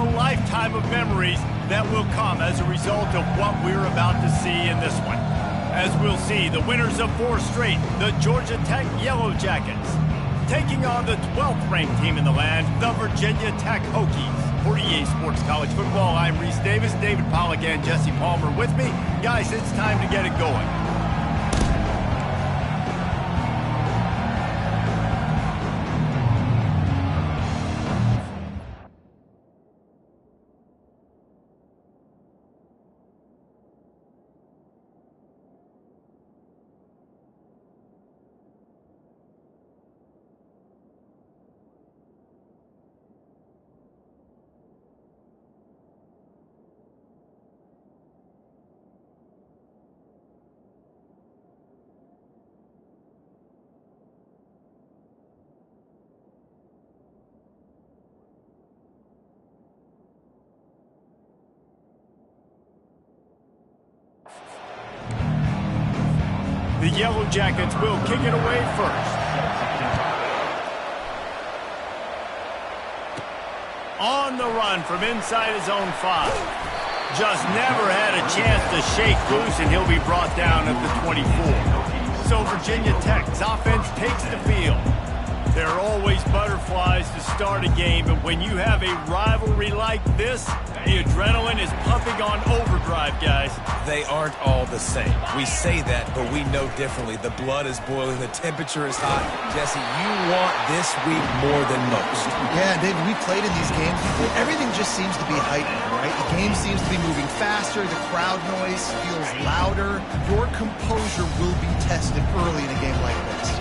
a lifetime of memories that will come as a result of what we're about to see in this one. As we'll see, the winners of 4 straight, the Georgia Tech Yellow Jackets, taking on the 12th ranked team in the land, the Virginia Tech Hokies. For EA Sports College Football, I'm Reese Davis, David Pollack and Jesse Palmer with me. Guys, it's time to get it going. The Yellow Jackets will kick it away first. On the run from inside his own 5. Just never had a chance to shake loose, and he'll be brought down at the 24. So Virginia Tech's offense takes the field. There are always butterflies to start a game, but when you have a rivalry like this, the adrenaline is pumping on overdrive, guys. They aren't all the same. We say that, but we know differently. The blood is boiling. The temperature is hot. Jesse, you want this week more than most. Yeah, David, we played in these games. Everything just seems to be heightened, right? The game seems to be moving faster. The crowd noise feels louder. Your composure will be tested early in a game like this.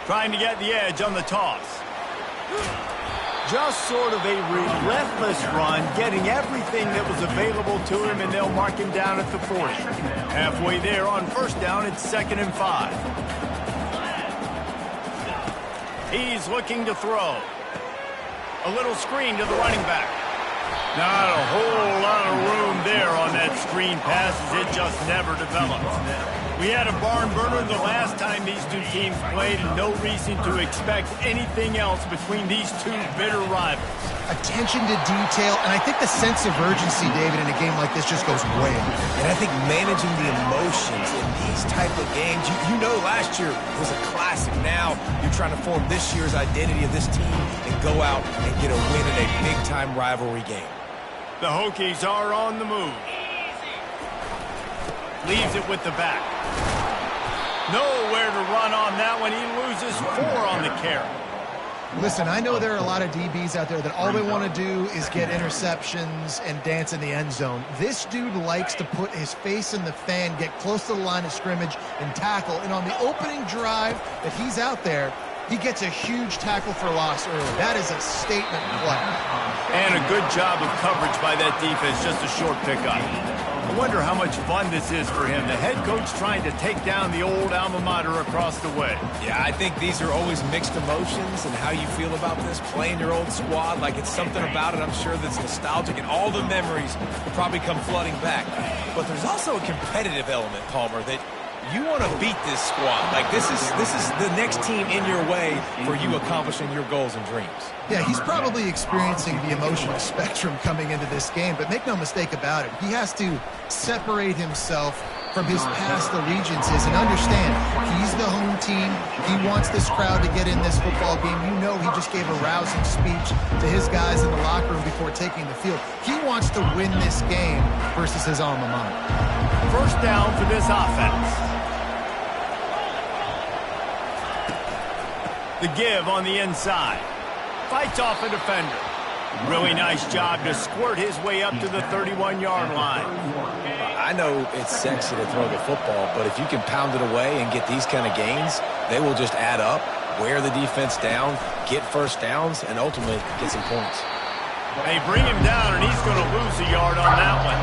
Trying to get the edge on the toss. Just sort of a relentless run, getting everything that was available to him, and they'll mark him down at the 40. Halfway there on first down, it's 2nd and 5. He's looking to throw. A little screen to the running back. Not a whole lot of room there on that screen pass, as it just never developed. We had a barn burner the last time these two teams played, and no reason to expect anything else between these two bitter rivals. Attention to detail, and I think the sense of urgency, David, in a game like this just goes way up. And I think managing the emotions in these type of games, you know last year was a classic. Now you're trying to form this year's identity of this team and go out and get a win in a big-time rivalry game. The Hokies are on the move. Leaves it with the back. Nowhere to run on that one. He loses 4 on the carry. Listen, I know there are a lot of DBs out there that all they want to do is get interceptions and dance in the end zone. This dude likes to put his face in the fan, get close to the line of scrimmage, and tackle. And on the opening drive that he's out there, he gets a huge tackle for loss early. That is a statement play. And a good job of coverage by that defense, just a short pickup. I wonder how much fun this is for him. The head coach trying to take down the old alma mater across the way. Yeah, I think these are always mixed emotions, and how you feel about this, playing your old squad, like it's something about it, I'm sure, that's nostalgic, and all the memories probably come flooding back. But there's also a competitive element, Palmer, that you want to beat this squad. Like, this is the next team in your way for you accomplishing your goals and dreams. Yeah, he's probably experiencing the emotional spectrum coming into this game, but make no mistake about it, he has to separate himself from his past allegiances and understand he's the home team. He wants this crowd to get in this football game. You know, he just gave a rousing speech to his guys in the locker room before taking the field. He wants to win this game versus his alma mater. First down for this offense. The give on the inside. Fights off a defender. Really nice job to squirt his way up to the 31-yard line. I know it's sexy to throw the football, but if you can pound it away and get these kind of gains, they will just add up, wear the defense down, get first downs, and ultimately get some points. They bring him down, and he's going to lose a yard on that one.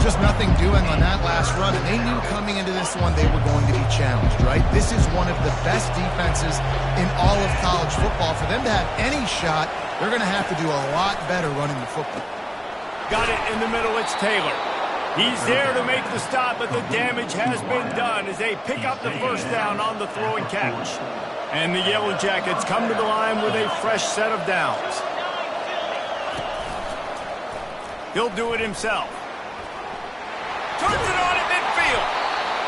Just nothing doing on that last run, and they knew coming into this one they were going to be challenged, right? This is one of the best defenses in all of college football. For them to have any shot, they're going to have to do a lot better running the football. Got it in the middle. It's Taylor. He's there to make the stop, but the damage has been done as they pick up the first down on the throw and catch. And the Yellow Jackets come to the line with a fresh set of downs. He'll do it himself. Turns it on at midfield.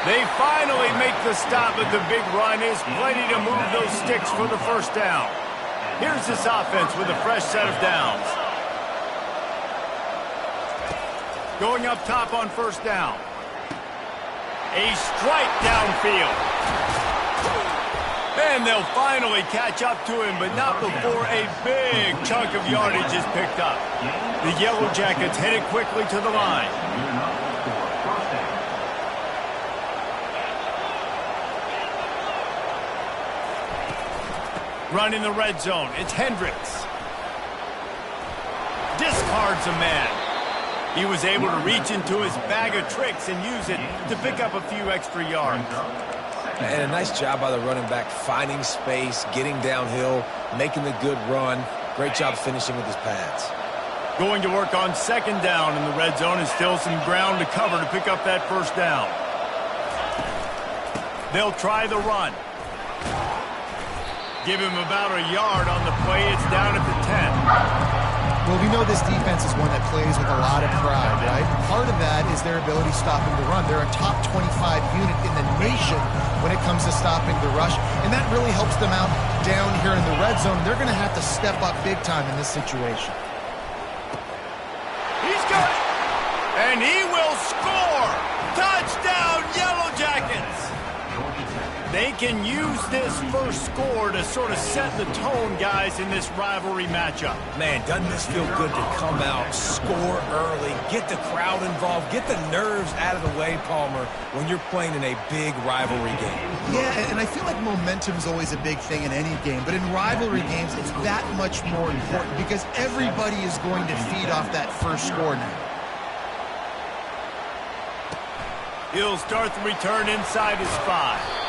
They finally make the stop, but the big run is plenty to move those sticks for the first down. Here's this offense with a fresh set of downs. Going up top on first down. A strike downfield. And they'll finally catch up to him, but not before a big chunk of yardage is picked up. The Yellow Jackets headed quickly to the line. Running the red zone, it's Hendricks. Discards a man. He was able to reach into his bag of tricks and use it to pick up a few extra yards. And a nice job by the running back, finding space, getting downhill, making the good run. Great job finishing with his pads. Going to work on second down in the red zone, and still some ground to cover to pick up that first down. They'll try the run. Give him about a yard on the play. It's down at the 10. Well, we know this defense is one that plays with a lot of pride, right? Part of that is their ability stopping the run. They're a top 25 unit in the nation when it comes to stopping the rush, and that really helps them out down here in the red zone. They're going to have to step up big time in this situation. He's got it! And he will score! Touchdown, Yellow Jackets! They can use this first score to sort of set the tone, guys, in this rivalry matchup. Man, doesn't this feel good to come out, score early, get the crowd involved, get the nerves out of the way, Palmer, when you're playing in a big rivalry game. Yeah, and I feel like momentum's always a big thing in any game, but in rivalry games, it's that much more important because everybody is going to feed off that first score now. He'll start the return inside his 5.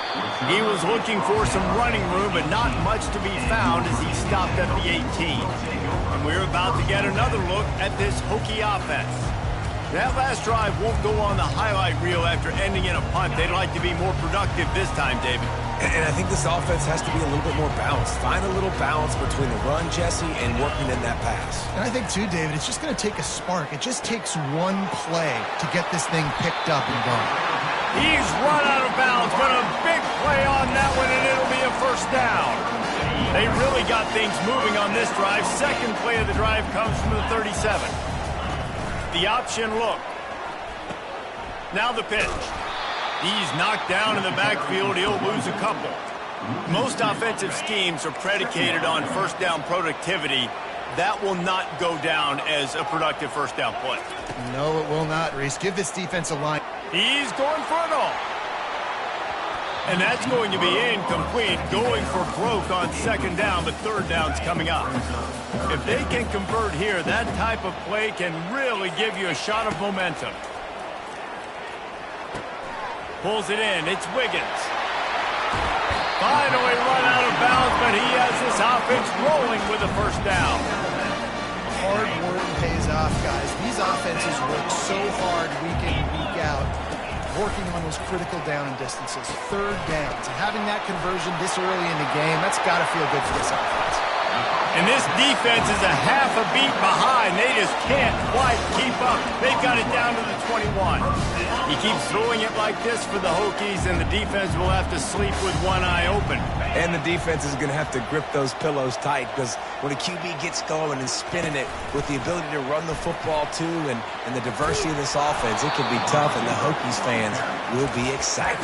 He was looking for some running room, but not much to be found as he stopped at the 18. And we're about to get another look at this Hokie offense. That last drive won't go on the highlight reel after ending in a punt. They'd like to be more productive this time, David. And I think this offense has to be a little bit more balanced. Find a little balance between the run, Jesse, and working in that pass. And I think, too, David, it's just going to take a spark. It just takes one play to get this thing picked up and going. He's run out of bounds, but a big play on that one, and it'll be a first down. They really got things moving on this drive. Second play of the drive comes from the 37. The option look. Now the pitch. He's knocked down in the backfield. He'll lose a couple. Most offensive schemes are predicated on first down productivity. That will not go down as a productive first down play. No, it will not, Reese. Give this defense a line. He's going for it all. And that's going to be incomplete. Going for broke on second down, but third down's coming up. If they can convert here, that type of play can really give you a shot of momentum. Pulls it in. It's Wiggins. Finally run out of bounds, but he has this offense rolling with a first down. Hard work pays off, guys. These offenses work so hard week in and week out, working on those critical down and distances, third downs. And having that conversion this early in the game, that's got to feel good for this offense. And this defense is a half a beat behind. They just can't quite keep up. They've got it down to the 21. He keeps throwing it like this for the Hokies, and the defense will have to sleep with one eye open. And the defense is going to have to grip those pillows tight because when a QB gets going and spinning it with the ability to run the football too and the diversity of this offense, it can be tough, and the Hokies fans will be excited.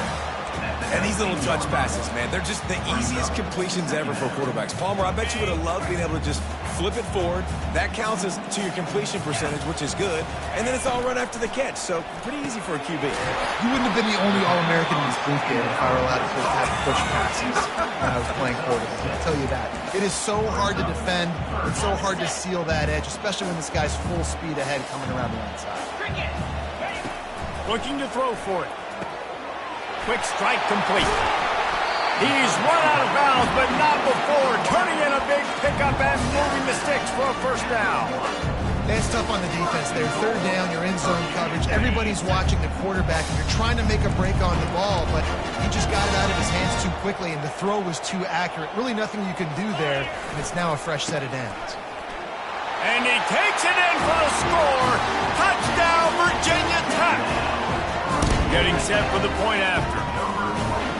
And these little touch passes, man, they're just the easiest completions ever for quarterbacks. Palmer, I bet you would have loved being able to just flip it forward. That counts as to your completion percentage, which is good. And then it's all run after the catch, so pretty easy for a QB. You wouldn't have been the only All-American in this booth game if I were allowed to have push passes when I was playing quarterback. I'll tell you that. It is so hard to defend. It's so hard to seal that edge, especially when this guy's full speed ahead coming around the outside. Looking to throw for it. Quick strike complete. He's run out of bounds, but not before turning in a big pickup and moving the sticks for a first down. It's tough on the defense there. Third down, you're in zone coverage. Everybody's watching the quarterback, and you're trying to make a break on the ball, but he just got it out of his hands too quickly, and the throw was too accurate. Really nothing you can do there, and it's now a fresh set of downs. And he takes it in for the score. Touchdown, Virginia Tech. Getting set for the point after.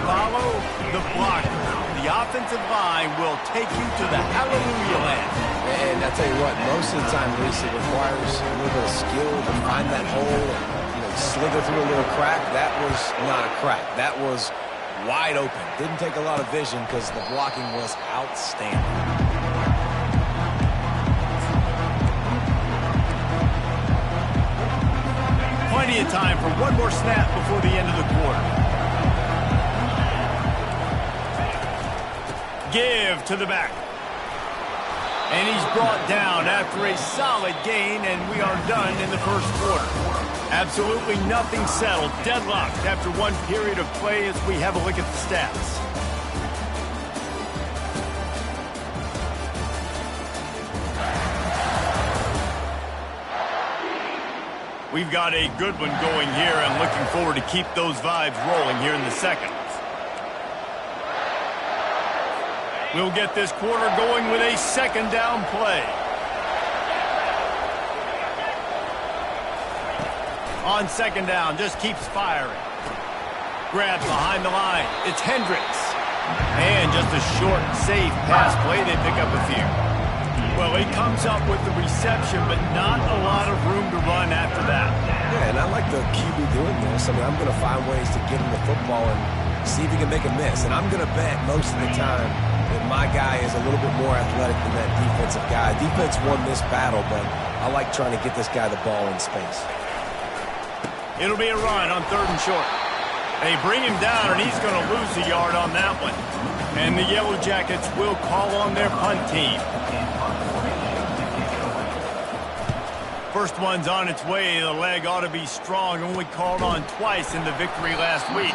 Follow the blocker. The offensive line will take you to the hallelujah land. And I tell you what, most of the time, Reese, it requires a little bit of skill to find that hole and slither through a little crack. That was not a crack. That was wide open. Didn't take a lot of vision because the blocking was outstanding. Plenty of time for one more snap before the end of the quarter. Give to the back. And he's brought down after a solid gain, and we are done in the first quarter. Absolutely nothing settled. Deadlocked after one period of play as we have a look at the stats. We've got a good one going here and looking forward to keep those vibes rolling here in the second. We'll get this quarter going with a second down play. On second down, just keeps firing. Grabs behind the line. It's Hendricks. And just a short, safe pass play. They pick up a few. Well, he comes up with the reception, but not a lot of room to run after that. Yeah, and I like the QB doing this. I mean, I'm going to find ways to get him the football and see if he can make a miss. And I'm going to bet most of the time that my guy is a little bit more athletic than that defensive guy. Defense won this battle, but I like trying to get this guy the ball in space. It'll be a run on third and short. They bring him down, and he's going to lose a yard on that one. And the Yellow Jackets will call on their punt team. First one's on its way. The leg ought to be strong. Only called on twice in the victory last week.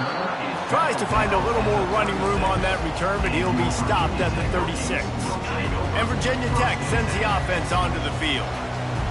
Tries to find a little more running room on that return, but he'll be stopped at the 36. And Virginia Tech sends the offense onto the field.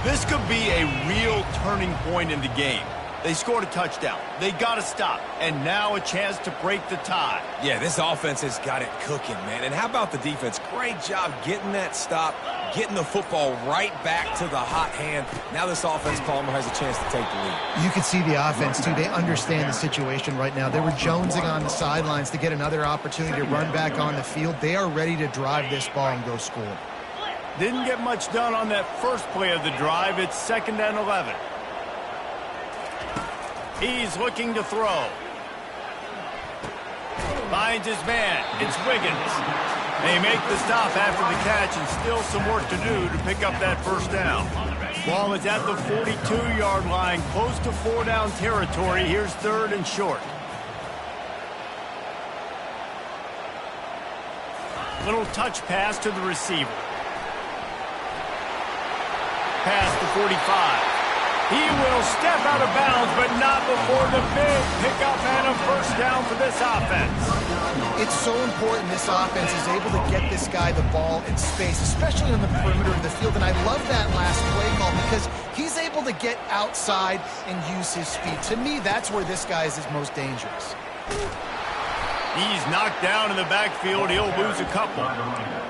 This could be a real turning point in the game. They scored a touchdown. They got to stop. And now a chance to break the tie. Yeah, this offense has got it cooking, man. And how about the defense? Great job getting that stop, getting the football right back to the hot hand. Now this offense, Palmer, has a chance to take the lead. You can see the offense, too. They understand the situation right now. They were jonesing on the sidelines to get another opportunity to run back on the field. They are ready to drive this ball and go score. Didn't get much done on that first play of the drive. It's 2nd and 11. He's looking to throw. Finds his man. It's Wiggins. They make the stop after the catch and still some work to do to pick up that first down. Ball is at the 42-yard line, close to 4-down territory. Here's 3rd and short. Little touch pass to the receiver. Pass to 45. He will step out of bounds, but not before the big pickup and a first down for this offense. It's so important this offense is able to get this guy the ball in space, especially on the perimeter of the field. And I love that last play call because he's able to get outside and use his speed. To me, that's where this guy is his most dangerous. He's knocked down in the backfield. He'll lose a couple.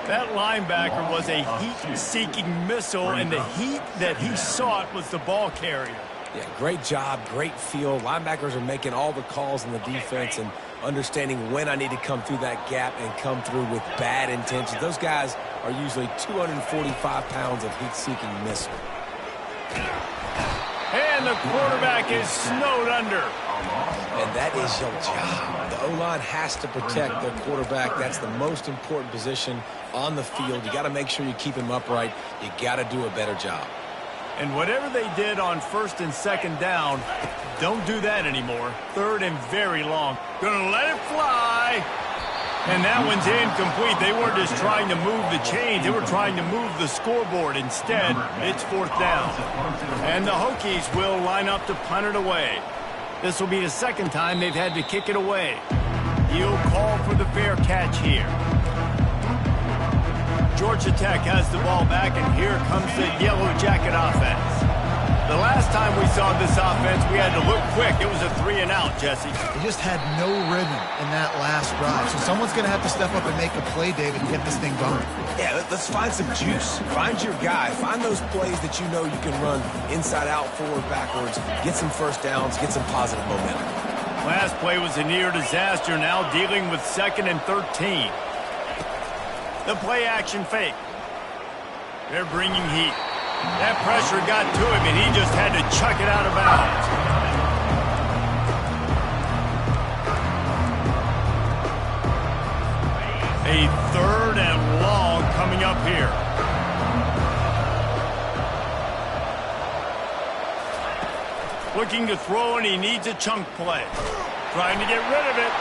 That linebacker was a heat-seeking missile, and the heat that he sought was the ball carrier. Yeah, great job, great feel. Linebackers are making all the calls in the defense and understanding when I need to come through that gap and come through with bad intentions. Those guys are usually 245 pounds of heat-seeking missile. And the quarterback is snowed under. And that is your job. The O-line has to protect their quarterback. That's the most important position on the field. You got to make sure you keep him upright. You got to do a better job. And whatever they did on 1st and 2nd down, don't do that anymore. 3rd and very long. Gonna let it fly. And that one's incomplete. They weren't just trying to move the chains. They were trying to move the scoreboard. Instead, it's 4th down. And the Hokies will line up to punt it away. This will be the second time they've had to kick it away. He'll call for the fair catch here. Georgia Tech has the ball back, and here comes the Yellow Jacket offense. The last time we saw this offense, we had to look quick. It was a 3-and-out, Jesse. They just had no rhythm in that last drive. So someone's going to have to step up and make a play, David, and get this thing going. Yeah, let's find some juice. Find your guy. Find those plays that you know you can run inside out, forward, backwards. Get some first downs. Get some positive momentum. Last play was a near disaster. Now dealing with 2nd and 13. The play action fake. They're bringing heat. That pressure got to him, and he just had to chuck it out of bounds. A 3rd and long coming up here. Looking to throw, and he needs a chunk play. Trying to get rid of it.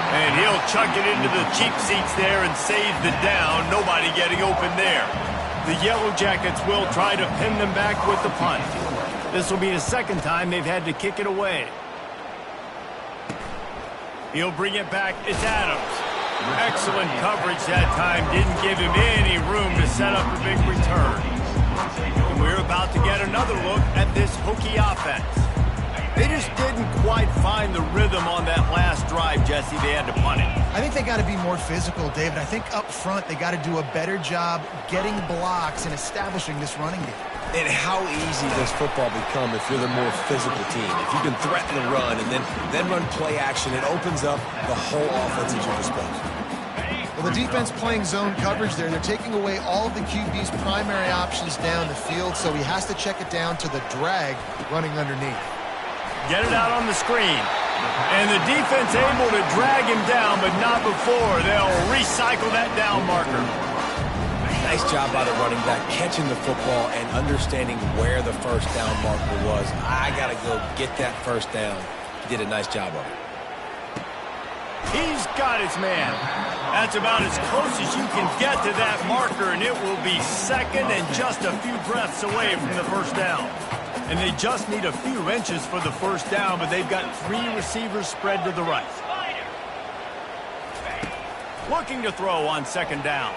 And he'll chuck it into the cheap seats there and save the down. Nobody getting open there. The Yellow Jackets will try to pin them back with the punt. This will be the 2nd time they've had to kick it away. He'll bring it back. It's Adams. Excellent coverage that time. Didn't give him any room to set up a big return. And we're about to get another look at this Hokie offense. They just didn't quite find the rhythm on that last drive, Jesse. They had to punt it. I think they got to be more physical, David. I think up front they got to do a better job getting blocks and establishing this running game. And how easy does football become if you're the more physical team? If you can threaten the run and then run play action, it opens up the whole offense at your disposal. Well, the defense playing zone coverage there. They're taking away all of the QB's primary options down the field, so he has to check it down to the drag running underneath. Get it out on the screen. And the defense able to drag him down, but not before. They'll recycle that down marker. Nice job by the running back, catching the football and understanding where the first down marker was. I got to go get that first down. He did a nice job of it. He's got his man. That's about as close as you can get to that marker, and it will be 2nd and just a few breaths away from the first down. And they just need a few inches for the first down, but they've got 3 receivers spread to the right. Looking to throw on 2nd down.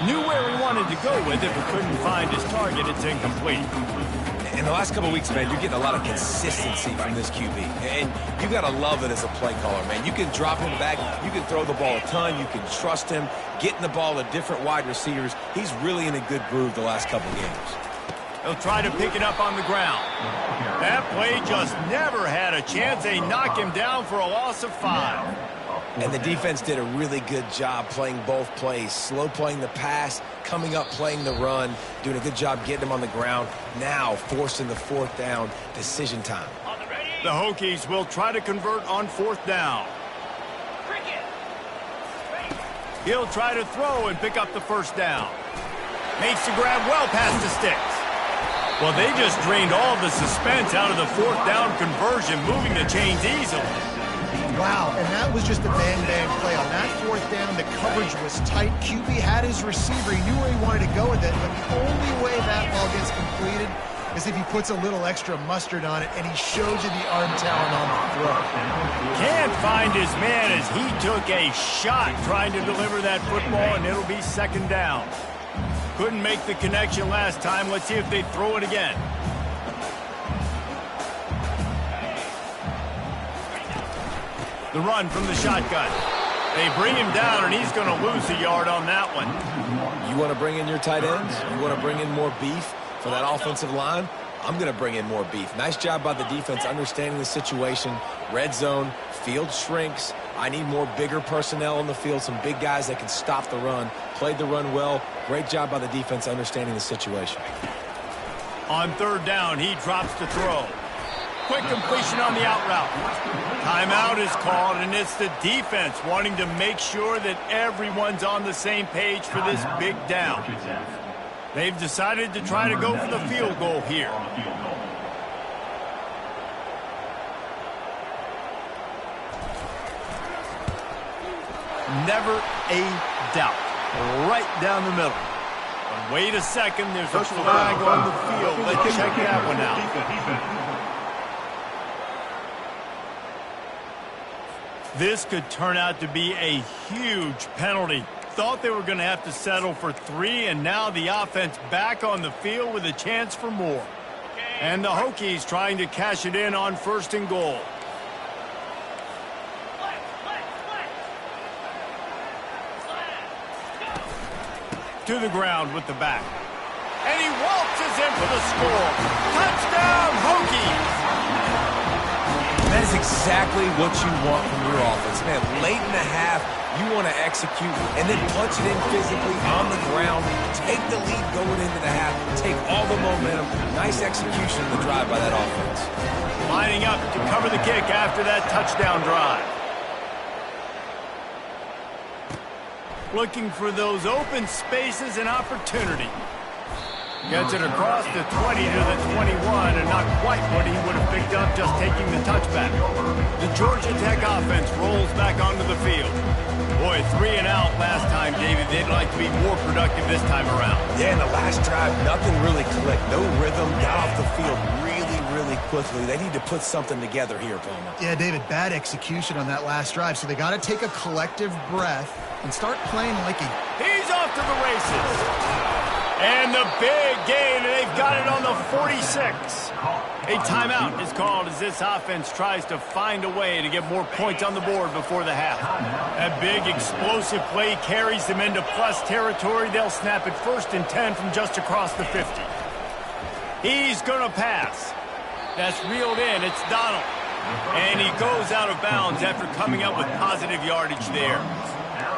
Knew where he wanted to go with it, but couldn't find his target. It's incomplete. In the last couple of weeks, man, you're getting a lot of consistency from this QB. And you got to love it as a play caller, man. You can drop him back. You can throw the ball a ton. You can trust him. Getting the ball to different wide receivers. He's really in a good groove the last couple of games. They'll try to pick it up on the ground. That play just never had a chance. They knock him down for a loss of 5. And the defense did a really good job playing both plays. Slow playing the pass, coming up playing the run, doing a good job getting him on the ground. Now forcing the 4th down, decision time. The Hokies will try to convert on 4th down. He'll try to throw and pick up the first down. Makes the grab well past the sticks. Well, they just drained all the suspense out of the 4th down conversion, moving the chains easily. Wow, and that was just a bang-bang play. On that 4th down, the coverage was tight. QB had his receiver. He knew where he wanted to go with it, but the only way that ball gets completed is if he puts a little extra mustard on it, and he shows you the arm talent on the throw. Can't find his man as he took a shot trying to deliver that football, and it'll be 2nd down. Couldn't make the connection last time. Let's see if they throw it again. The run from the shotgun. They bring him down, and he's going to lose a yard on that one. You want to bring in your tight ends? You want to bring in more beef for that offensive line? I'm going to bring in more beef. Nice job by the defense understanding the situation. Red zone, field shrinks. I need more bigger personnel on the field, some big guys that can stop the run. Played the run well. Great job by the defense understanding the situation. On 3rd down, he drops to throw. Quick completion on the out route. Timeout is called, and it's the defense wanting to make sure that everyone's on the same page for this big down. They've decided to try to go for the field goal here. Never a doubt. Right down the middle. And wait a second, there's a flag on the field. Let's check that one out. This could turn out to be a huge penalty. thought they were going to have to settle for 3, and now the offense back on the field with a chance for more. And the Hokies trying to cash it in on 1st and goal. To the ground with the back. And he waltzes in for the score. Touchdown, Hokies! That is exactly what you want from your offense, man. Late in the half, you want to execute and then punch it in physically on the ground. Take the lead going into the half. Take all the momentum. Nice execution of the drive by that offense. Lining up to cover the kick after that touchdown drive. Looking for those open spaces and opportunity. Gets it across the 20 to the 21, and not quite what he would have picked up just taking the touchback. The Georgia Tech offense rolls back onto the field. Boy, 3 and out last time, David. They'd like to be more productive this time around. Yeah, in the last drive, nothing really clicked. No rhythm, got off the field really quickly. They need to put something together here, Palmer. Yeah, David, bad execution on that last drive, so they got to take a collective breath and start playing like He's off to the races. And the big gain, and they've got it on the 46. A timeout is called as this offense tries to find a way to get more points on the board before the half. That big explosive play carries them into plus territory. They'll snap it 1st and 10 from just across the 50. He's going to pass. That's reeled in. It's Donald. And he goes out of bounds after coming up with positive yardage there.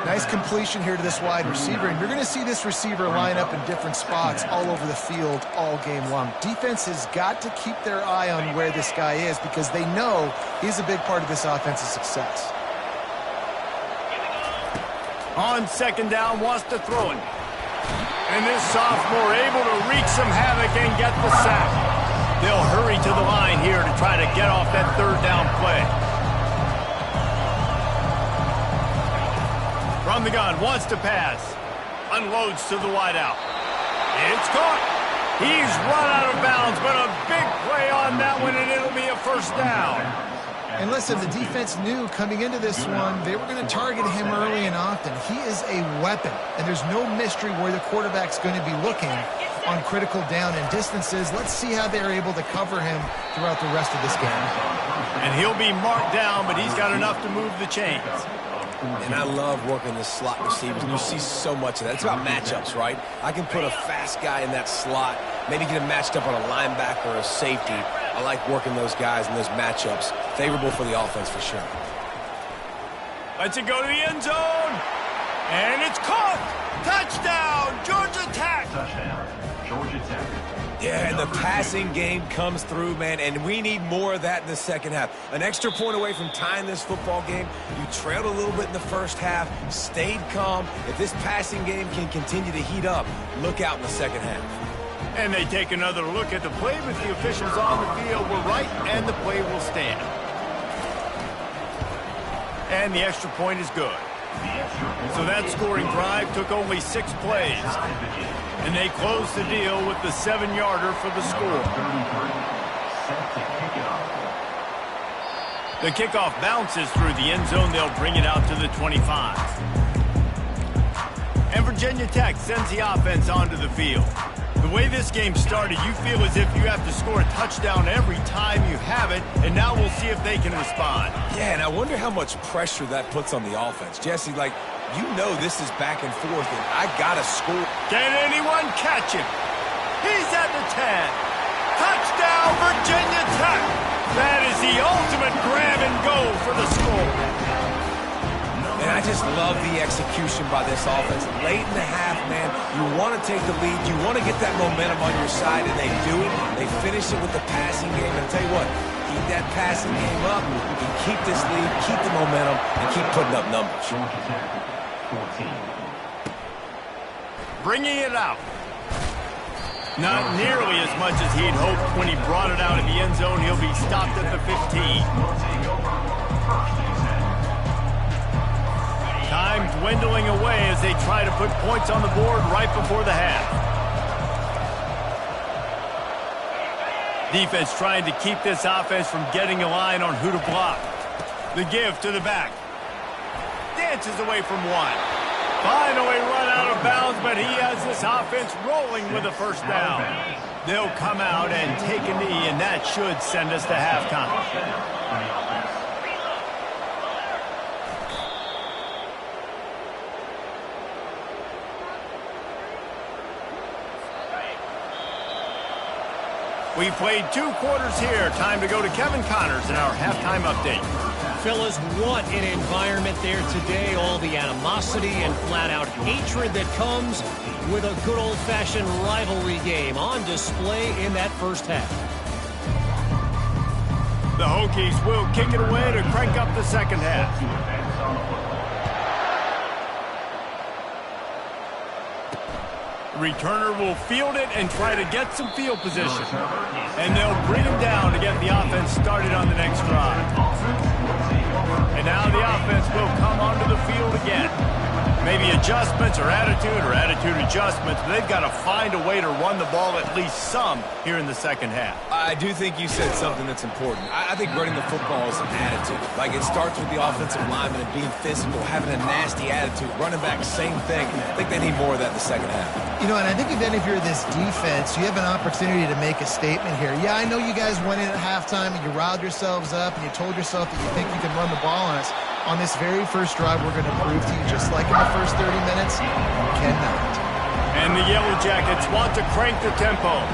Nice completion here to this wide receiver, and you're going to see this receiver line up in different spots all over the field all game long. Defense has got to keep their eye on where this guy is because they know he's a big part of this offense's success. On 2nd down, wants to throw it. And this sophomore able to wreak some havoc and get the sack. They'll hurry to the line here to try to get off that 3rd down play. From the gun, wants to pass. Unloads to the wideout. It's caught. He's run out of bounds, but a big play on that one, and it'll be a 1st down. And listen, the defense knew coming into this one, they were going to target him early and often. He is a weapon, and there's no mystery where the quarterback's going to be looking on critical down and distances. Let's see how they're able to cover him throughout the rest of this game. And he'll be marked down, but he's got enough to move the chains. And I love working the slot receivers, and you see so much of that. It's about matchups, right? I can put a fast guy in that slot, maybe get him matched up on a linebacker or a safety. I like working those guys in those matchups. Favorable for the offense for sure. Lets it go to the end zone. And it's caught. Touchdown, Georgia Tech. Touchdown, Georgia Tech. Yeah, and the passing game comes through, man, and we need more of that in the 2nd half. An extra point away from tying this football game. You trailed a little bit in the 1st half, stayed calm. If this passing game can continue to heat up, look out in the 2nd half. And they take another look at the play, but the officials on the field were right, and the play will stand. And the extra point is good. So that scoring drive took only 6 plays. And they close the deal with the 7-yarder for the score. The kickoff bounces through the end zone. They'll bring it out to the 25. And Virginia Tech sends the offense onto the field. The way this game started, you feel as if you have to score a touchdown every time you have it, and now we'll see if they can respond. Yeah, and I wonder how much pressure that puts on the offense. Jesse, like, you know this is back and forth, and I got to score. Can anyone catch him? He's at the 10. Touchdown, Virginia Tech. That is the ultimate grab and go for the score. And I just love the execution by this offense. Late in the half, man, you want to take the lead. You want to get that momentum on your side, and they do it. They finish it with the passing game. And I'll tell you what, keep that passing game up, and keep this lead, keep the momentum, and keep putting up numbers. Bringing it out. Not nearly as much as he'd hoped when he brought it out of the end zone. He'll be stopped at the 15. Time dwindling away as they try to put points on the board right before the half. Defense trying to keep this offense from getting a line on who to block. The give to the back. Dances away from one. Finally run out of bounds, but he has this offense rolling with a first down. They'll come out and take a knee, and that should send us to halftime. We played 2 quarters here. Time to go to Kevin Connors in our halftime update. Fellas, what an environment there today. All the animosity and flat-out hatred that comes with a good old-fashioned rivalry game on display in that first half. The Hokies will kick it away to crank up the second half. Returner will field it and try to get some field position. And they'll bring him down to get the offense started on the next drive. And now the offense will come onto the field again. Maybe adjustments or attitude adjustments, but they've got to find a way to run the ball at least some here in the second half. I do think you said something that's important. I think running the football is an attitude. Like, it starts with the offensive lineman and being physical, having a nasty attitude. Running back, same thing. I think they need more of that in the second half. You know, and I think even if you're this defense, you have an opportunity to make a statement here. Yeah, I know you guys went in at halftime and you riled yourselves up and you told yourself that you think you can run the ball on us. On this very first drive, we're going to prove to you, just like in the first 30 minutes, you cannot. And the Yellow Jackets want to crank the tempo.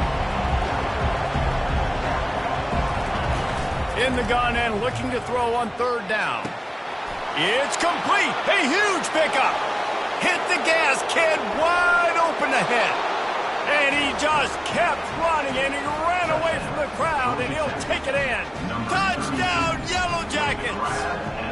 In the gun and looking to throw on third down. It's complete. A huge pickup. Hit the gas, kid, wide open ahead. And he just kept running, and he ran away from the crowd, and he'll take it in. Touchdown, Yellow Jackets!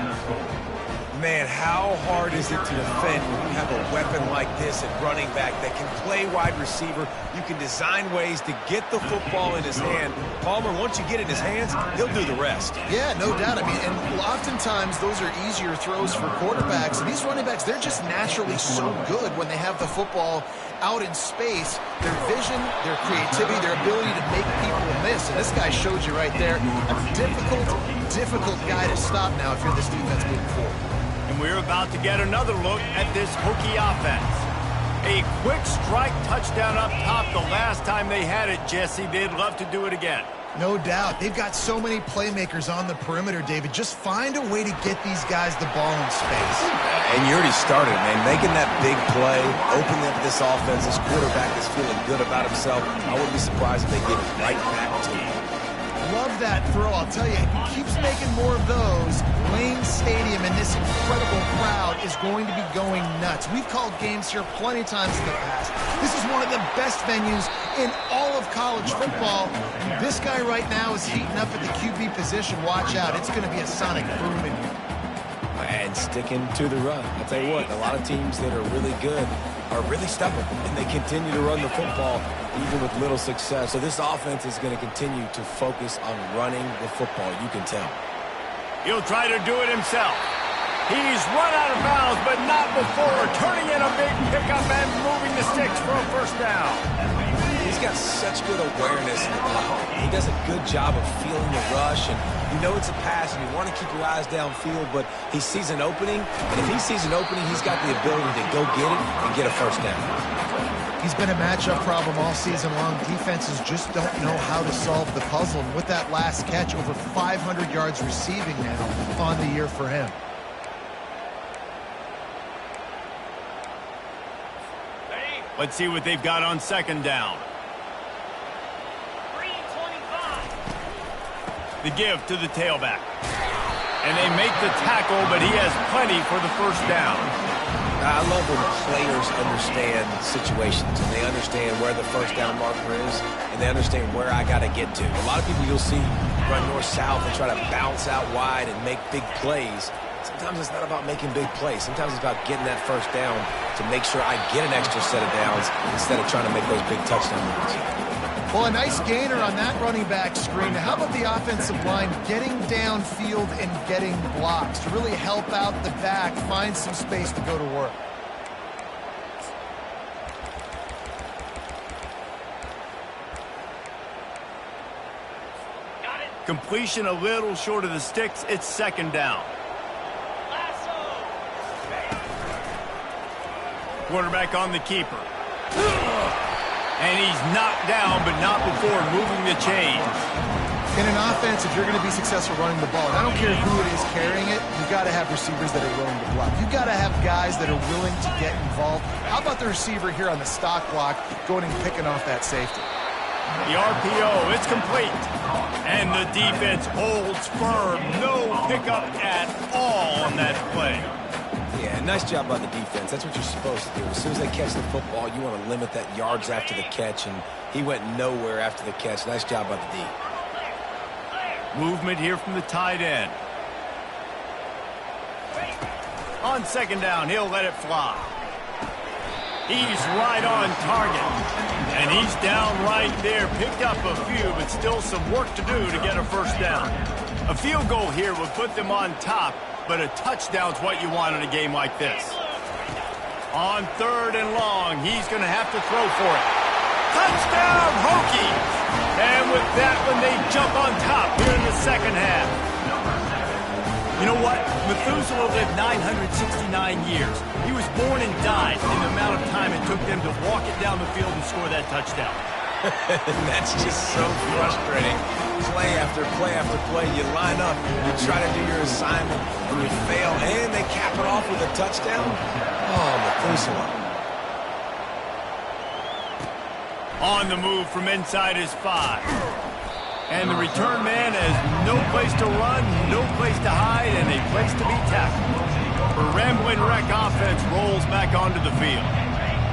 Man, how hard is it to defend when you have a weapon like this at running back that can play wide receiver? You can design ways to get the football in his hand. Palmer, once you get it in his hands, he'll do the rest. Yeah, no doubt. I mean, and oftentimes those are easier throws for quarterbacks. And these running backs, they're just naturally so good when they have the football out in space. Their vision, their creativity, their ability to make people miss. And this guy showed you right there. A difficult guy to stop now if you're this defense moving forward. And we're about to get another look at this Hokie offense. A quick strike touchdown up top the last time they had it, Jesse. They'd love to do it again. No doubt. They've got so many playmakers on the perimeter, David. Just find a way to get these guys the ball in space. And you already started, man. Making that big play, opening up this offense. This quarterback is feeling good about himself. I wouldn't be surprised if they give it right back to him. Love that throw. I'll tell you, he keeps making more of those. Wayne Stadium and this incredible crowd is going to be going nuts. We've called games here plenty of times in the past. This is one of the best venues in all of college football. And this guy right now is heating up at the QB position. Watch out. It's going to be a sonic boom in here. And sticking to the run. I'll tell you what, a lot of teams that are really good are really stubborn, and they continue to run the football even with little success. So this offense is going to continue to focus on running the football. You can tell. He'll try to do it himself. He's run out of bounds, but not before turning in a big pickup and moving the sticks for a first down. He's got such good awareness in the pocket. He does a good job of feeling the rush, and you know it's a pass, and you want to keep your eyes downfield, but he sees an opening, and if he sees an opening, he's got the ability to go get it and get a first down. He's been a matchup problem all season long. Defenses just don't know how to solve the puzzle. And with that last catch, over 500 yards receiving now on the year for him. Let's see what they've got on second down. The give to the tailback. And they make the tackle, but he has plenty for the first down. I love when players understand situations and they understand where the first down marker is and they understand where I got to get to. A lot of people you'll see run north-south and try to bounce out wide and make big plays. Sometimes it's not about making big plays. Sometimes it's about getting that first down to make sure I get an extra set of downs instead of trying to make those big touchdown runs. Well, a nice gainer on that running back screen. Now, how about the offensive line getting downfield and getting blocks to really help out the back, find some space to go to work? Completion a little short of the sticks. It's second down. quarterback on the keeper. And he's knocked down, but not before moving the chains. In an offense, if you're going to be successful running the ball, and I don't care who it is carrying it, you've got to have receivers that are willing to block. You've got to have guys that are willing to get involved. How about the receiver here on the stock block going and picking off that safety? The RPO, it's complete. And the defense holds firm. No pickup at all on that play. Yeah, nice job by the defense. That's what you're supposed to do. As soon as they catch the football, you want to limit that yards after the catch, and he went nowhere after the catch. Nice job by the D. Movement here from the tight end. On second down, he'll let it fly. He's right on target. And he's down right there. Picked up a few, but still some work to do to get a first down. A field goal here would put them on top, but a touchdown's what you want in a game like this. On third and long, he's going to have to throw for it. Touchdown, Hokies! And with that one, they jump on top here in the second half. You know what? Methuselah lived 969 years. He was born and died in the amount of time it took them to walk it down the field and score that touchdown. That's just so frustrating. Play after play after play. You line up, you try to do your assignment, and you fail, and they cap it off with a touchdown. Oh, Methuselah. On the move from inside his 5. And the return man has no place to run, no place to hide, and a place to be tackled. The Rambling Wreck offense rolls back onto the field.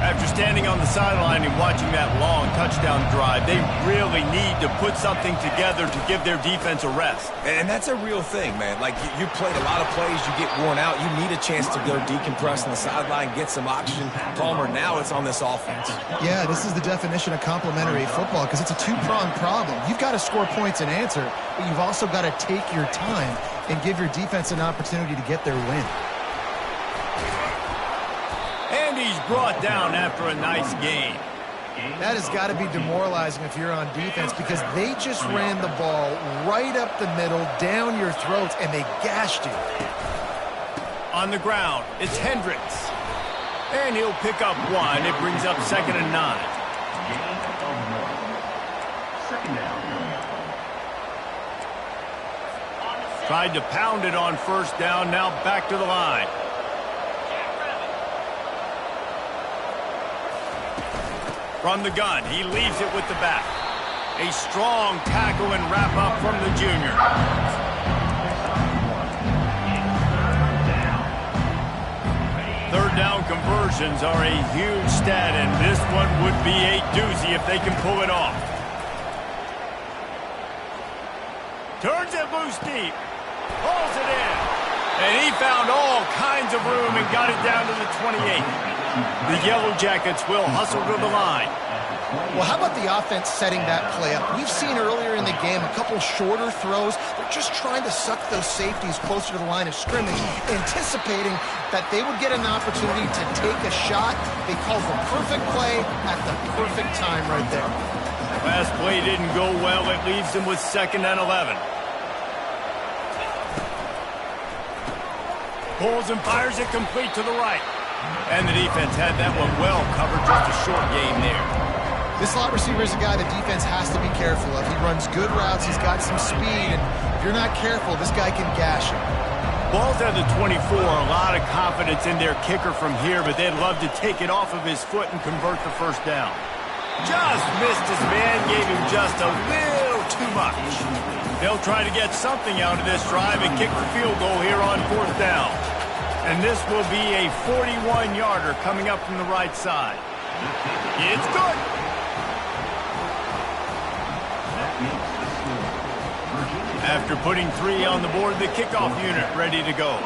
After standing on the sideline and watching that long touchdown drive, they really need to put something together to give their defense a rest. And that's a real thing, man. Like, you played a lot of plays, you get worn out, you need a chance to go decompress on the sideline, get some oxygen. Palmer, now it's on this offense. Yeah, this is the definition of complementary football because it's a two-pronged problem. You've got to score points and answer, but you've also got to take your time and give your defense an opportunity to get their win. And he's brought down after a nice game. That has got to be demoralizing if you're on defense because they just ran the ball right up the middle, down your throats, and they gashed you. On the ground, it's Hendricks. And he'll pick up 1. It brings up 2nd and 9. Tried to pound it on first down, now back to the line. From the gun, he leaves it with the back. A strong tackle and wrap up from the junior. Third down conversions are a huge stat, and this one would be a doozy if they can pull it off. Turns it loose deep. Pulls it in. And he found all kinds of room and got it down to the 28. The Yellow Jackets will hustle to the line. Well, how about the offense setting that play up? We've seen earlier in the game a couple shorter throws. They're just trying to suck those safeties closer to the line of scrimmage, anticipating that they would get an opportunity to take a shot. They called the perfect play at the perfect time right there. Last play didn't go well. It leaves them with 2nd and 11. Pulls and fires it complete to the right. And the defense had that one well covered. Just a short game there. This slot receiver is a guy the defense has to be careful of. He runs good routes. He's got some speed. And if you're not careful, this guy can gash you. Ball's at the 24. A lot of confidence in their kicker from here, but they'd love to take it off of his foot and convert the first down. Just missed his man. Gave him just a little too much. They'll try to get something out of this drive and kick the field goal here on 4th down. And this will be a 41-yarder coming up from the right side. It's good. After putting 3 on the board, the kickoff unit ready to go.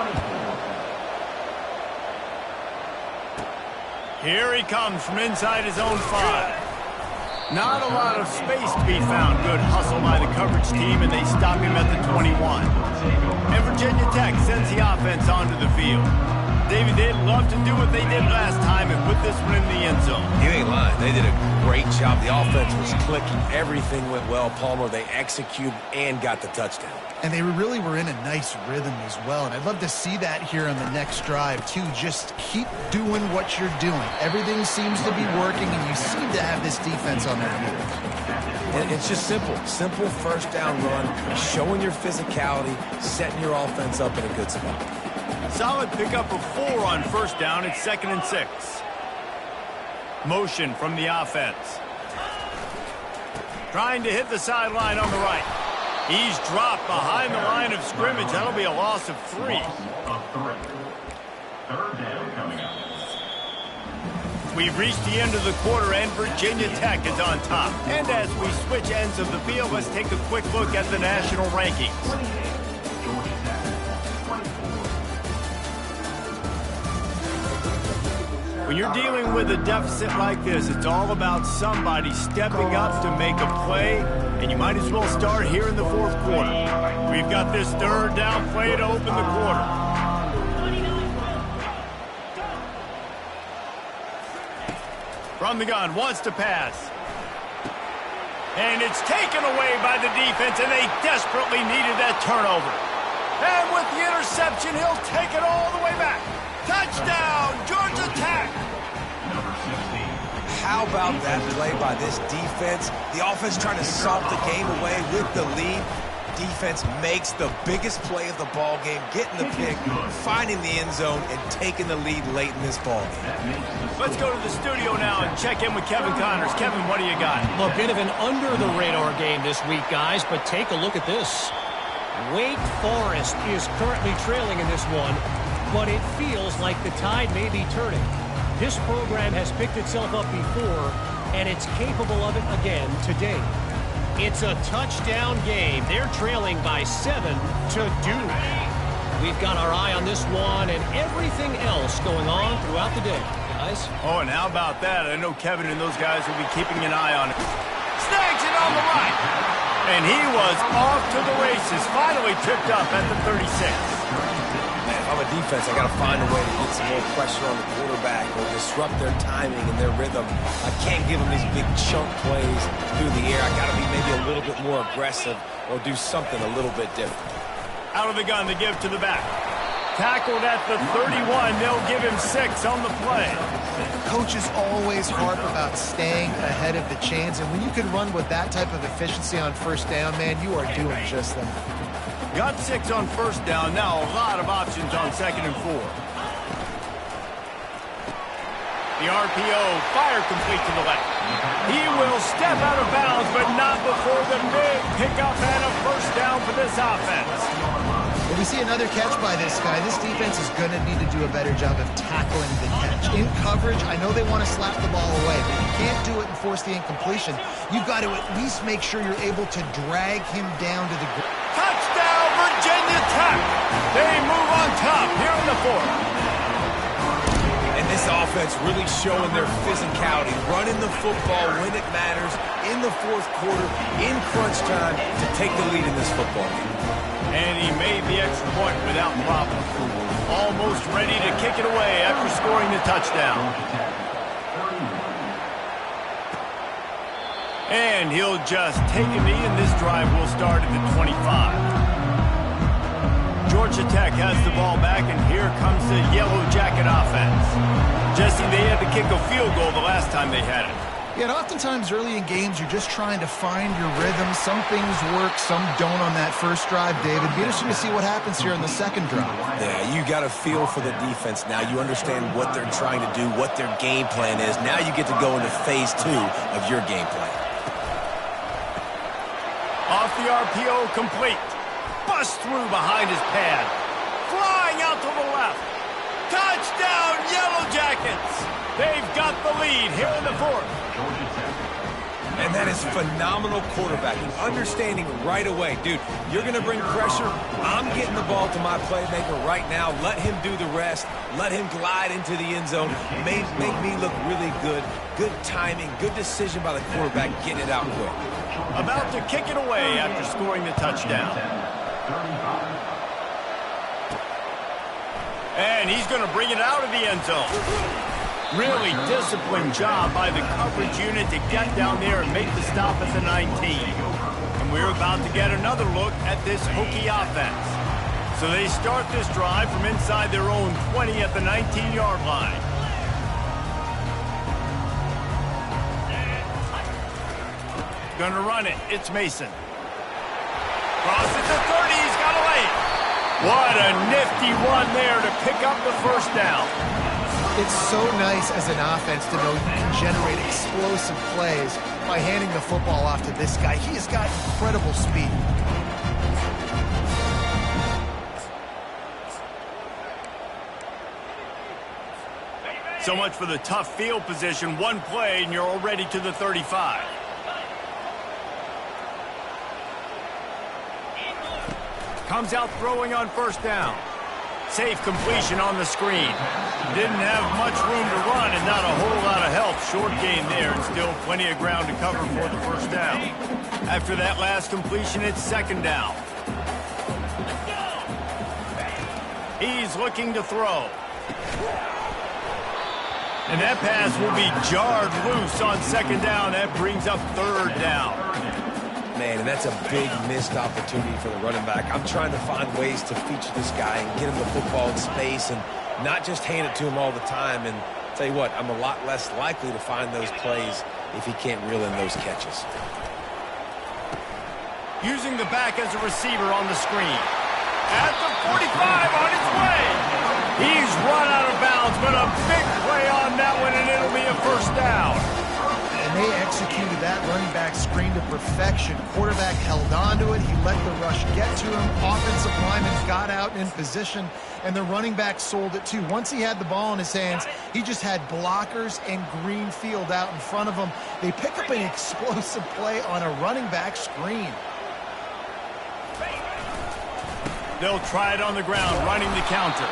Here he comes from inside his own 5. Not a lot of space to be found. Good hustle by the coverage team, and they stop him at the 21. And Virginia Tech sends the offense onto the field. David, they'd love to do what they did last time and put this one in the end zone. You ain't lying. They did a great job. The offense was clicking. Everything went well, Palmer. They executed and got the touchdown. And they really were in a nice rhythm as well. And I'd love to see that here on the next drive, too. Just keep doing what you're doing. Everything seems to be working, and you seem to have this defense on their feet. And it's just simple. Simple first down run, showing your physicality, setting your offense up in a good spot. Solid pickup of 4 on first down. It's 2nd and 6. Motion from the offense. Trying to hit the sideline on the right. He's dropped behind the line of scrimmage. That'll be a loss of 3. Third down coming up. We've reached the end of the quarter, and Virginia Tech is on top. And as we switch ends of the field, let's take a quick look at the national rankings. Georgia Tech, 24. When you're dealing with a deficit like this, it's all about somebody stepping up to make a play, and you might as well start here in the 4th quarter. We've got this third down play to open the quarter. From the gun, wants to pass. And it's taken away by the defense, and they desperately needed that turnover. And with the interception, he'll take it all the way back. Touchdown, Georgia Tech! Number 16. How about that play by this defense? The offense trying to salt the game away with the lead. Defense makes the biggest play of the ball game, getting the pick, finding the end zone, and taking the lead late in this ball game. Let's go to the studio now and check in with Kevin Connors. Kevin, what do you got? A bit of an under-the-radar game this week, guys, but take a look at this. Wake Forest is currently trailing in this one, but it feels like the tide may be turning. This program has picked itself up before, and it's capable of it again today. It's a touchdown game. They're trailing by 7 to Duke. We've got our eye on this one and everything else going on throughout the day, guys. Oh, and how about that? I know Kevin and those guys will be keeping an eye on it. Snags it on the right. And he was off to the races. Finally picked up at the 36. Man, if I'm a defense, I got to find a way to get some more pressure on the quarterback or disrupt their timing and their rhythm. I can't give them these big chunk plays through the air. I got to be maybe a little bit more aggressive or do something a little bit different. Out of the gun, they give to the back. Tackled at the 31. They'll give him 6 on the play. Coaches always harp about staying ahead of the chains, and when you can run with that type of efficiency on first down, man, you are doing just that. Got 6 on first down. Now a lot of options on 2nd and 4. The RPO, fire complete to the left. He will step out of bounds, but not before the big pickup and a first down for this offense. If we see another catch by this guy, this defense is going to need to do a better job of tackling the catch. In coverage, I know they want to slap the ball away, but you can't do it and force the incompletion. You've got to at least make sure you're able to drag him down to the ground. Touchdown, Virginia Tech! They move on top here in the 4th. And this offense really showing their physicality, running the football when it matters, in the 4th quarter, in crunch time, to take the lead in this football game. And he made the extra point without problem. Almost ready to kick it away after scoring the touchdown. And he'll just take a knee, and this drive will start at the 25. Georgia Tech has the ball back, and here comes the Yellow Jacket offense. Jesse, they had to kick a field goal the last time they had it. Yeah, and oftentimes early in games, you're just trying to find your rhythm. Some things work, some don't on that first drive, David. Be interesting to see what happens here in the second drive. Yeah, you got a feel for the defense now. You understand what they're trying to do, what their game plan is. Now you get to go into phase 2 of your game plan. Off the RPO, complete. Bust through behind his pad. Flying out to the left. Touchdown, Yellow Jackets! They've got the lead here in the 4th. And that is phenomenal quarterbacking. Understanding right away, dude, you're going to bring pressure. I'm getting the ball to my playmaker right now. Let him do the rest. Let him glide into the end zone. Make me look really good. Good timing, good decision by the quarterback, getting it out quick. About to kick it away after scoring the touchdown. And he's going to bring it out of the end zone. Really disciplined job by the coverage unit to get down there and make the stop at the 19. And we're about to get another look at this Hokie offense. So they start this drive from inside their own 20 at the 19-yard line. Gonna run it. It's Mason. Crosses the 30. He's got to lay it. What a nifty run there to pick up the first down. It's so nice as an offense to know you can generate explosive plays by handing the football off to this guy. He has got incredible speed. So much for the tough field position. One play and you're already to the 35. Comes out throwing on first down. Safe completion on the screen. Didn't have much room to run and not a whole lot of help. Short game there and still plenty of ground to cover for the first down. After that last completion, it's second down. He's looking to throw. And that pass will be jarred loose on second down. That brings up third down. Man, and that's a big missed opportunity for the running back. I'm trying to find ways to feature this guy and get him the football in space and not just hand it to him all the time. And tell you what, I'm a lot less likely to find those plays if he can't reel in those catches. Using the back as a receiver on the screen. At the 45 on its way. He's run out of bounds, but a big play on that one, and it'll be a first down. And they executed that running back screen to perfection. Quarterback held on to it. He let the rush get to him. Offensive lineman got out in position, and the running back sold it too. Once he had the ball in his hands, he just had blockers and green field out in front of him. They pick up an explosive play on a running back screen. They'll try it on the ground, running the counter.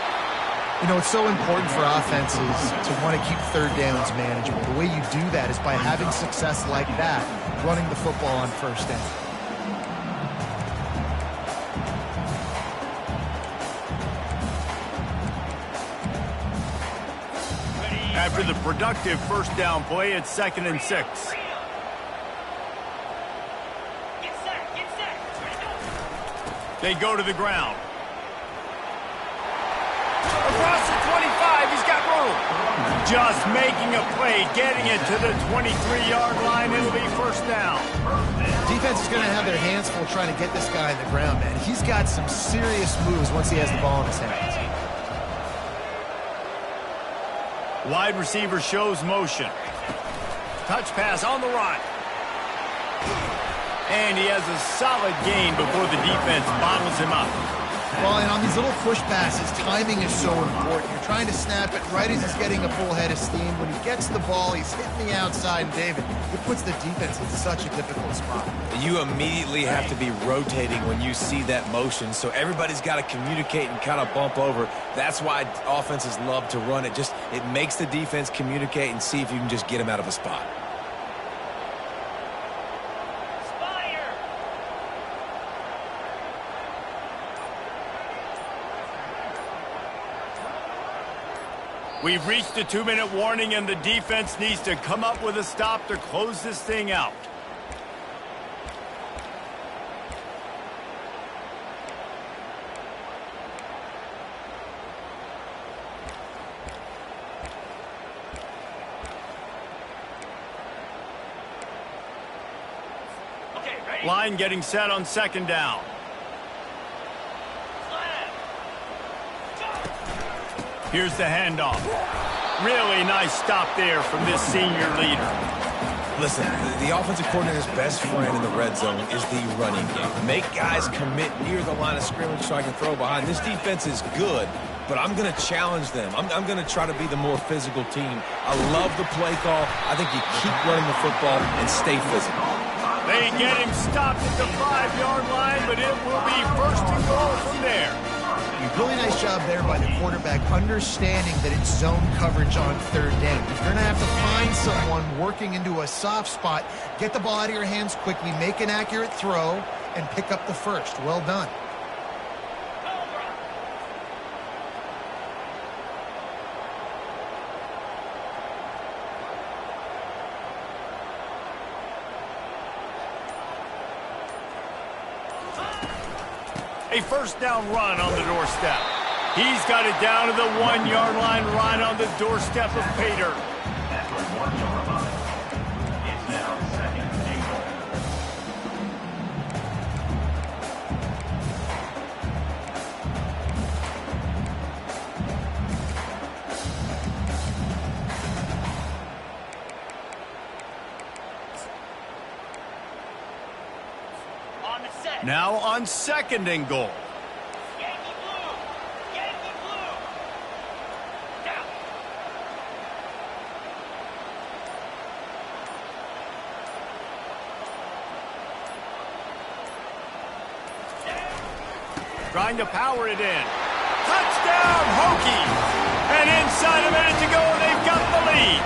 You know, it's so important for offenses to want to keep third downs manageable. The way you do that is by having success like that, running the football on first down. After the productive first down play, it's 2nd and 6. They go to the ground. Across the 25, he's got room. Just making a play, getting it to the 23-yard line. It'll be first down. Defense is going to have their hands full trying to get this guy on the ground, man. He's got some serious moves once he has the ball in his hands. Wide receiver shows motion. Touch pass on the run. And he has a solid gain before the defense bottles him up. Well, and on these little push passes, timing is so important. You're trying to snap it right as he's getting a full head of steam. When he gets the ball, he's hitting the outside, and David, it puts the defense in such a difficult spot. You immediately have to be rotating when you see that motion, so everybody's got to communicate and kind of bump over. That's why offenses love to run it. It makes the defense communicate and see if you can just get him out of a spot. We've reached a 2-minute warning, and the defense needs to come up with a stop to close this thing out. Line getting set on second down. Here's the handoff. Really nice stop there from this senior leader. Listen, the offensive coordinator's best friend in the red zone is the running game. Make guys commit near the line of scrimmage so I can throw behind. This defense is good, but I'm going to challenge them. I'm going to try to be the more physical team. I love the play call. I think you keep running the football and stay physical. They get him stopped at the 5-yard line, but it will be first and goal from there. Really nice job there by the quarterback, understanding that it's zone coverage on third down. You're going to have to find someone working into a soft spot, get the ball out of your hands quickly, make an accurate throw, and pick up the first. Well done. A first down run on the doorstep. He's got it down to the 1-yard line right on the doorstep of pay dirt. After 1 yard run, it's now 2nd and goal. Now on 2nd and goal. Yankee Blue! Yankee Blue! Down! Trying to power it in. Touchdown, Hokies! And inside a minute to go, they've got the lead.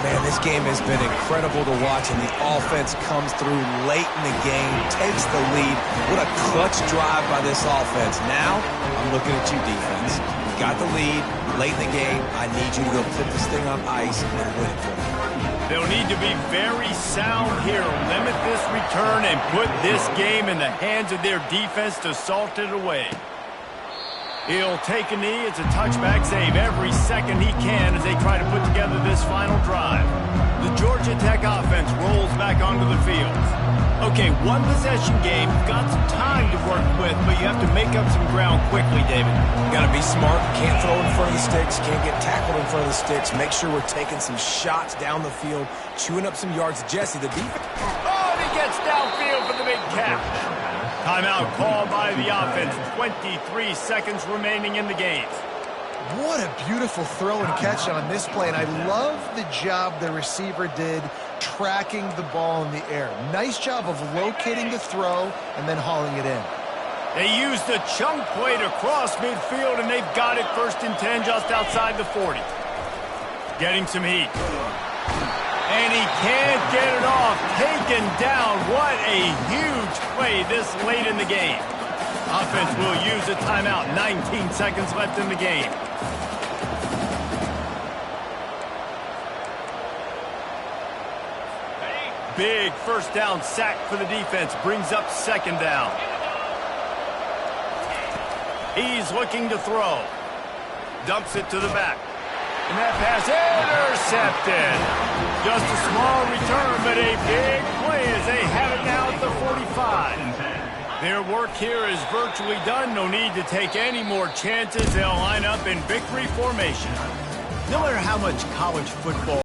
Man, this game has been incredible to watch, and the offense comes through late in the game, takes the lead. What a clutch drive by this offense. Now, I'm looking at you, defense. You got the lead late in the game. I need you to go put this thing on ice and win it for me. They'll need to be very sound here. Limit this return and put this game in the hands of their defense to salt it away. He'll take a knee. It's a touchback save every second he can as they try to put together this final drive. The Georgia Tech offense rolls back onto the field. Okay, one possession game. You've got some time to work with, but you have to make up some ground quickly, David. You got to be smart. Can't throw in front of the sticks. Can't get tackled in front of the sticks. Make sure we're taking some shots down the field, chewing up some yards. Jesse, the defense. Oh, and he gets downfield for the big catch. Timeout called by the offense. 23 seconds remaining in the game. What a beautiful throw and catch on this play, and I love the job the receiver did tracking the ball in the air. Nice job of locating the throw and then hauling it in. They used the chunk play to cross midfield, and they've got it 1st and 10 just outside the 40. Getting some heat. And he can't get it off. Taken down. What a huge play this late in the game. Offense will use a timeout. 19 seconds left in the game. Big first down sack for the defense. Brings up 2nd down. He's looking to throw. Dumps it to the back. And that pass intercepted. Just a small return, but a big play as they have it now at the 45. Their work here is virtually done. No need to take any more chances. They'll line up in victory formation. No matter how much college football